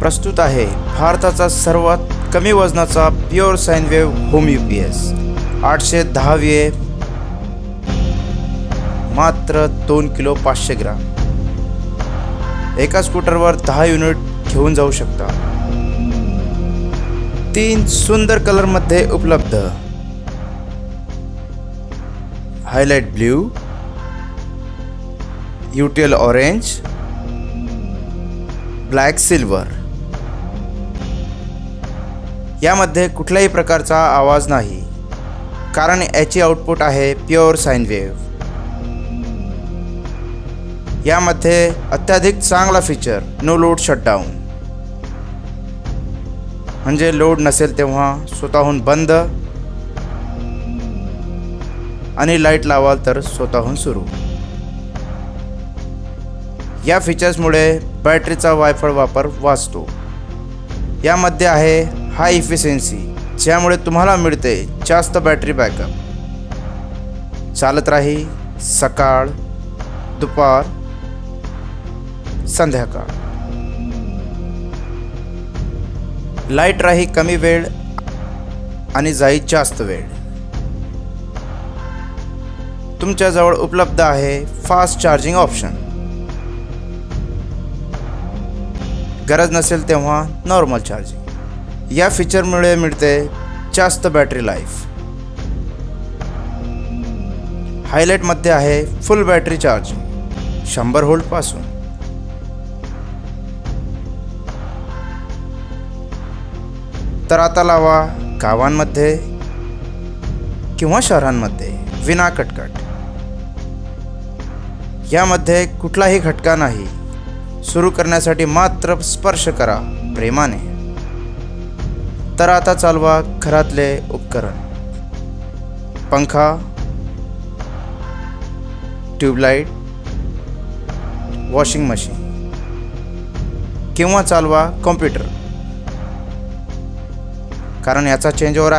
प्रस्तुत आहे भारताचा सर्वात कमी वजनाचा pure sine wave home UPS 810 VA, मात्र 2 किलो 500 ग्राम। एका स्कूटरवर 10 युनिट घेऊन जाऊ शकता। 3 सुंदर कलर मध्ये उपलब्ध, highlight blue, UTL orange, black silver. यामध्ये कुठल्याही प्रकारचा आवाज नाही, कारण याची आउटपुट आहे प्युअर साइन वेव्ह। यामध्ये अत्याधिक चांगला फीचर नो लोड शटडाऊन, म्हणजे लोड नसेल तेव्हा स्वतःहून बंद आणि लाईट लावाल तर स्वतःहून सुरू। या फीचर्समुळे बॅटरीचा वायफळ वापर वाचतो। यामध्ये आहे हाय इफिशियन्सी, ज्यामुळे तुम्हाला मिळते जास्त बॅटरी बॅकअप। चालत राही सकाळ, दुपार, संध्याकाळ। लाईट राही कमी वेळ आणि जाई जास्त वेळ। तुमच्याजवळ उपलब्ध आहे फास्ट चार्जिंग ऑप्शन। गरज नसेल तेव्हा नॉर्मल चार्जिंग। या फीचरमुळे मिळते जास्त बॅटरी लाईफ। हायलाइटमध्ये आहे फुल बॅटरी चार्जिंग 100 व्होल्ट पासून। तर आता लावा गावांमध्ये किंवा शहरांमध्ये विना कटकट। यामध्ये कुठलाही खटका नाही। सुरू करण्यासाठी मात्र स्पर्श करा प्रेमाने। तर आता चालवा घरातले उपकरण, पंखा, ट्यूबलाइट, वॉशिंग मशीन किंवा चालवा कॉम्प्युटर, कारण याचा चेंज ओव्हर